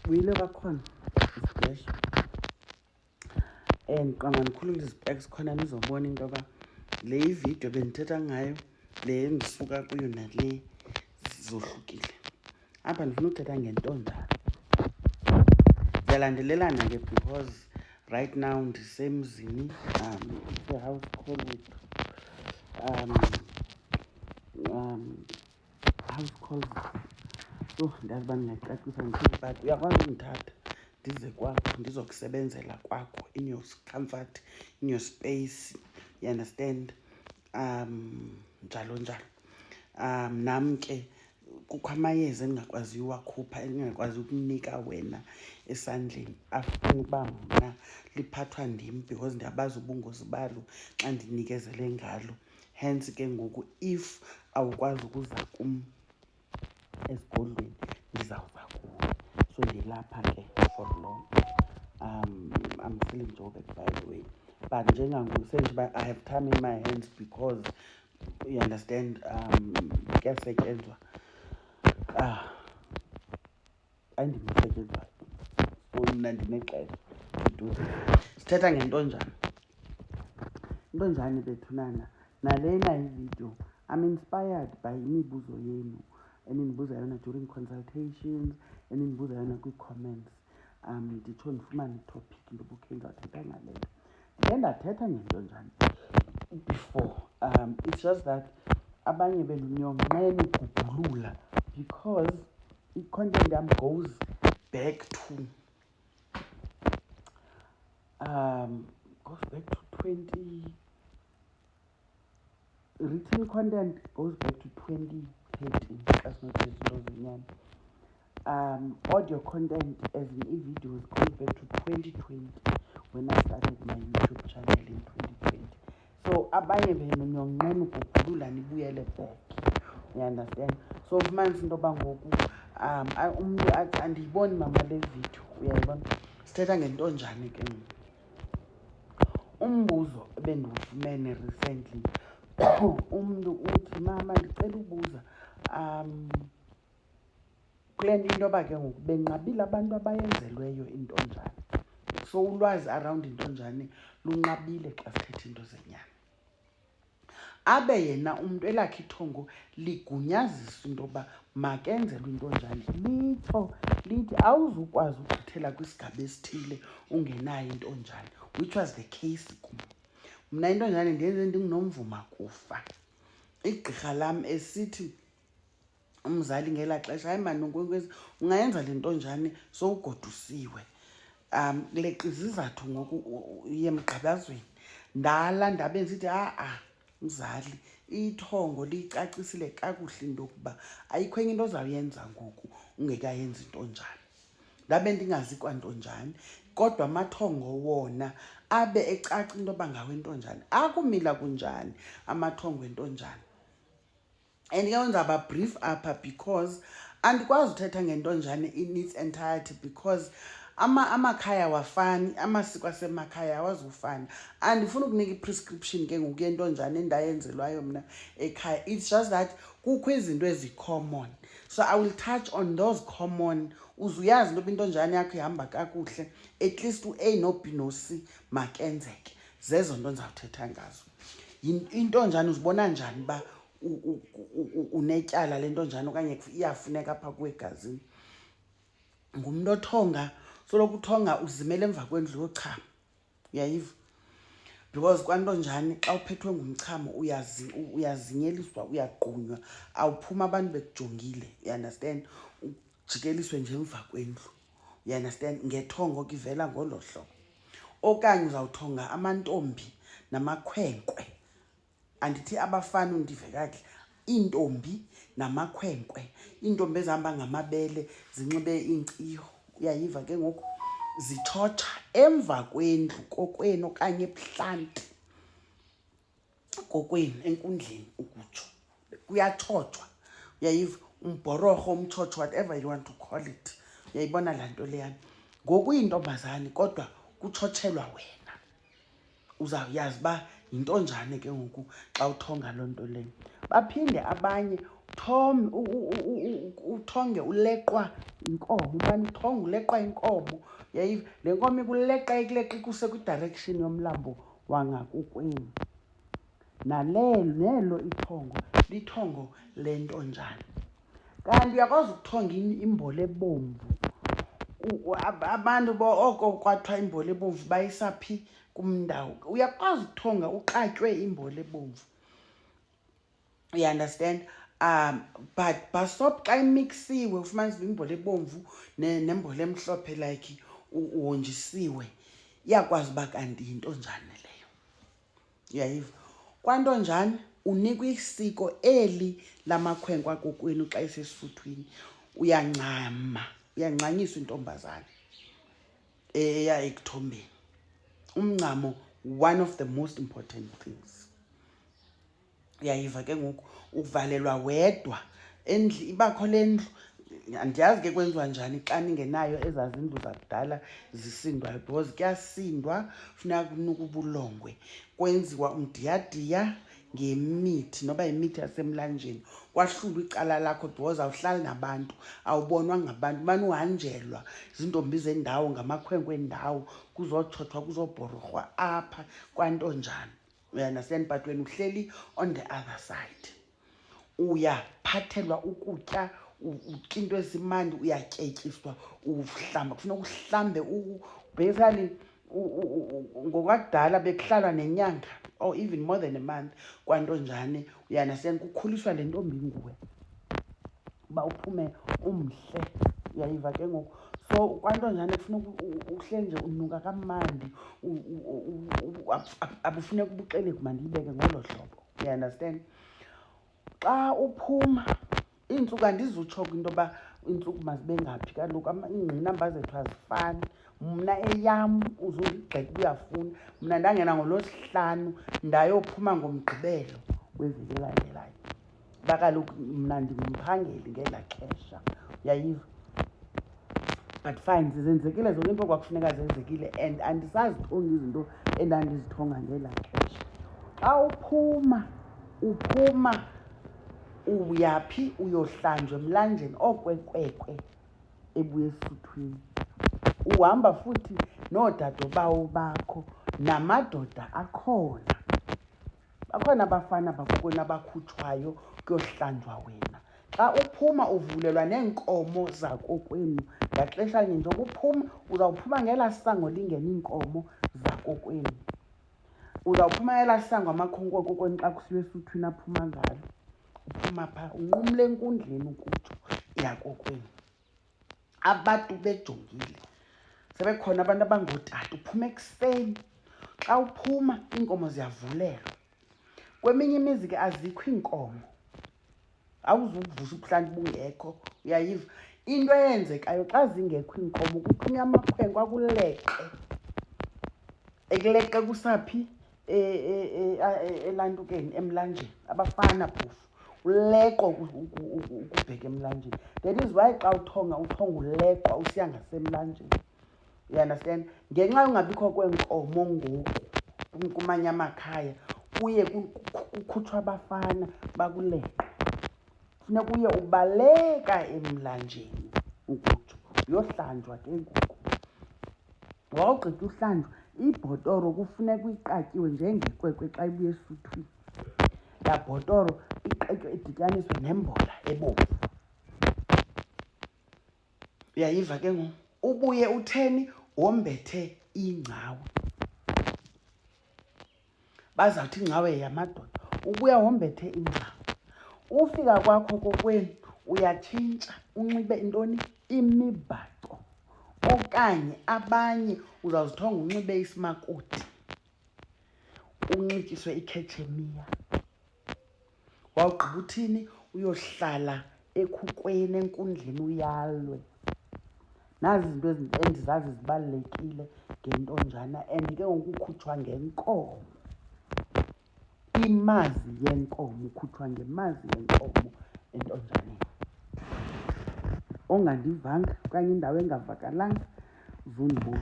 uyile kakhona isplash and qanga nikhulule izipeks khona nizobona into yoba le video bendithetha ngayo le endisuka kuyo nale zizohlukile. Apha ndifuna ukuthetha ngentonjana. Ndiyalandelelana ke because right now ndisemzini the house call with house calls. So ndazi uba ndingacacisa ndithini, but uyakwazi undithatha ndize kwakho ndizokusebenzela kwakho in your comfort, in your space, you understand, njalo njalo. Nam ke kukho amayeza endingakwaziyo uwakhupha, endingakwazi ukunika wena esandleni, afuna uba mna liphathwa ndim because ndiyabazi ubungozi balo xa ndinikezele ngalo. Hence ke ngoku if awukwazi ukuza kum esigodlweni ndizawuza kuwe. So ndilapha ke for long. I'm still in Joburg, by the way, but njengangoku senjengoba I have time in my hands because you understand, kuyasetyenzwa andimisetyenzwayo, so mna ndinexesha ndiduze. Sithetha ngentonjana. Intonjana bethunana nalena ivideo I'm inspired by imibuzo yenu eninibuza yona during consultations, eninibuza yona kwi-comments. Nditsho ndifumane itopic into yoba ukhe ndizawuthetha ngale nto. Ndike ndathetha ngentonjana before. It's just that abanye benu niyonqena ukugubhulula because i-content yam goes back to 20 written content goes back to 2013 xa sinokuthi izinto zenyani. Audio content as in e-videos goes back to 2020 when I started my YouTube channel in 2020. So abanye benu niyonqena ukugubhulula nibuyele back, you understand. So ufumanisa into yoba ngoku umntu athi andiyiboni mama le video, uyayibona. Sithetha ngentonjane ke ngoku. Umbuzo ebendiwufumene recently, umntu uthi mama ndicela ubuza kule nto into yoba ke ngoku benqabile abantu abayenzelweyo intonjane. So ulwazi around intonjane lunqabile xa sithetha into zenyani. Abe yena umntu elakhe ithongo ligunyazisa into yoba makenzelwe intonjane, lithi awuzukwazi ugqithela kwisigaba esithile ungenayo intonjane, which was the case kum. Mna intonjane ndiyenze ndinguNomvuma kufa. Igqirha lam esithi umzali ngelaa xesha, hayi mani Nkwenkwezi ungayenza le ntonjane sowugodusiwe. Leqa izizathu ngoku yemgqibazweni ndala ndabe ndisithi mzali ithongo liyicacisile kakuhle into yokuba ayikho enye into ozawuyenza ngoku ungekayenzi intonjane. Ndabe ndingazi kwantonjane, kodwa amathongo wona abe ecaca into yoba ngawe intonjane. Akumila kunjani amathongo entonjane? And ke ndizawuba brief apha because andikwazi uthetha ngentonjane in its entirety because amakhaya wafani, amasiko asemakhaya awazufana. Andifuna ukunika i-prescription ke ngoku yentonjane endayenzelwayo mna ekhaya. It's just that kukho izinto ezi-common, so I will touch on those common. Uzuyazi into yoba intonjane yakho ihamba kakuhle, at least u-A no-B no-C makenzeke. Zezo nto ndizawuthetha ngazo. Intonjane uzibona njani uba unetyala le ntonjane okanye iyafuneka apha kuwe egazini? Ngumntu othonga, soloko uthonga uzimele emva kwendlu yochama, uyayiva? Because kwantonjane xa uphethwe ngumchamo uyazinyeliswa, uyagqunywa, awuphuma abantu bekujongile, you understand, ujikeliswe nje emva kwendlu, you understand. Ngethongo ke ivela ngolo hlobo. Okanye uzawuthonga amantombi namakhwenkwe, andithi abafana undive kakuhle, iintombi namakhwenkwe, iintombi ezihamba ngamabele zinxibe inkciyo, uyayiva ke ngoku, zitshotsha emva kwendlu kokwenu okanye ebuhlanti kokwenu enkundleni ukutsho, kuyatshotshwa, uyayiva, umbhororho, umtshotsho, whatever you want to call it, uyayibona laa nto leyana. Ngoku uyintombazane kodwa kutshotshelwa wena, uzawuyazi uba yintonjane ke ngoku xa uthonga loo nto leyo. Baphinde abanye uthonge uleqwa inkomo, ubani uthonge uleqwa inkomo. Yayiva le nkomo ikuleqa ikuleqa ikuse kwidirection yomlambo wangakokwenu. Nelo ithongo lithongo lentonjana. Kanti uyakwazi ukuthonga imbole ebomvu. Abantu oko kwathiwa imbole ebomvu bayisaphi kumndawo. Uyakwazi ukuthonga uqatywe imbole ebomvu. You understand? But stop xa imixiwe ufumanisa imbole ebomvu nembole emhlophe like uhonjisiwe, iyakwazi uba kanti yintonjane leyo. Uyayiva? Kwantonjane unikwa isiko eli lamakhwenkwe akokwenu xa isesuthwini. Uyancanyiswa intombazane eya ekuthombeni. Umncamo, one of the most important things. Uyayiva ke ngoku? Uvalelwa wedwa endlu, ibakho le ndlu. Andiyazi ke kwenziwa njani xa ningenayo ezaa zindlu zakudala zisindwayo, because kuyasindwa, funeka kunuka ubulongwe. Kwenziwa umdiyadiya ngemithi, noba yimithi yasemlanjeni. Kwahlulwa icala lakho because awuhlali nabantu, awubonwa ngabantu, umane uhanjelwa zintombi zendawo, ngamakhwenkwe endawo, kuzotshothwa kuzobhororhwa apha kwantonjana. Uyandastand? But wena uhleli on the other side. Uyaphathelwa ukutya, utya into esimandi, uyatyetyiswa, uhlamba. Kufuneka uhlambe basically ngokwakudala bekuhlalwa nenyanga or even more than a month kwantonjane. Uyandastand? Kukhuliswa le ntombi nguwe uba uphume umhle. Uyayiva ke ngoku? So kwantonjane kufuneka uhleli nje unuka kamandi. Abufuneka ubuxelegu mandiyibeke ngolo hlobo. Uyandastand? Xa uphuma iintsuku, andizutsho into yoba iintsuku mazibe ngaphi, kaloku iingqinamba zethu azifani. Mna eyam uzundigxeka uyafuna, mna ndangena ngoLwesihlanu ndayophuma ngoMgqibelo weveki elandelayo. Kuba kaloku mna ndingumphangeli ngelaa xesha. Uyayiva? But fine, zenzekile zonke into kwakufuneka zenzekile and andisazithonga izinto endandizithonga ngelaa xesha. Xa uphuma uyaphi? Uyohlanjwa emlanjeni okwekwekwe ebuya esuthwini. Uhamba futhi noodadobawo bakho namadoda akhona. Bakhona abafana bakokwenu abakhutshwayo kuyohlanjwa wena. Xa uphuma uvulelwa neenkomo zakokwenu. Ngaxesha linye njengoba uphuma, uzawuphuma ngelaa sango lingena iinkomo zakokwenu. Uzawuphuma ngelaa sango amakhwenkwe akokwenu xa kusiwe esuthwini aphuma ngalo. Uphuma phaa unqumle enkundleni ukutsho yakokwenu. Abantu bejongile. Sebekhona abantu abangootata. Uphuma ekuseni. Xa uphuma iinkomo ziyavulelwa. Kweminye imizi ke azikho iinkomo. Awuzukuvusa ubuhlanti bungekho. Uyayiva? Into eyenzekayo xa zingekho iinkomo kuthunywa amakhwenkwe akuleqe. Ekuleqe kusaphi? Elantukeni, emlanjeni. Abafana phofu. Uleqwa ukubheka emlanjeni. That is why xa uthonga uleqwa usiya ngasemlanjeni. You understand? Ngenxa yongabikho kweenkomo ngoku kumanye amakhaya kuye kukhutshwa abafana bakuleqe. Funeka uye ubaleka emlanjeni ukutsho uyohlanjwa ke ngoku. Wawugqitha uhlanjwa, ibhotoro kufuneka uyiqatyiwe njengekwekwe xa ibuya esuthwini. Laa bhotoro iqatywe idityaniswe nembola ebomvu. Uyayiva ke ngoku? Ubuye utheni? Wombethe ingcawe. Bazawuthi ingcawe yamadoda. Ubuya wombethe ingcawe. Ufika kwakho kokwenu uyatshintsha unxibe intoni? Imibhaco. Okanye abanye uzawuzithonga unxibe isimakoti, unxityiswe ikhetshemiya. Wawugqiba uthini? Uyohlala ekhukwini enkundleni uyalwe. Nazi izinto endizazi zibalulekile ngentonjana and ke ngoku ukhutshwa ngenkomo. Imazi yenkomo, ukhutshwa ngemazi yenkomo entonjaneni. Ongandivanga okanye indawo engavakalanga zundibuze.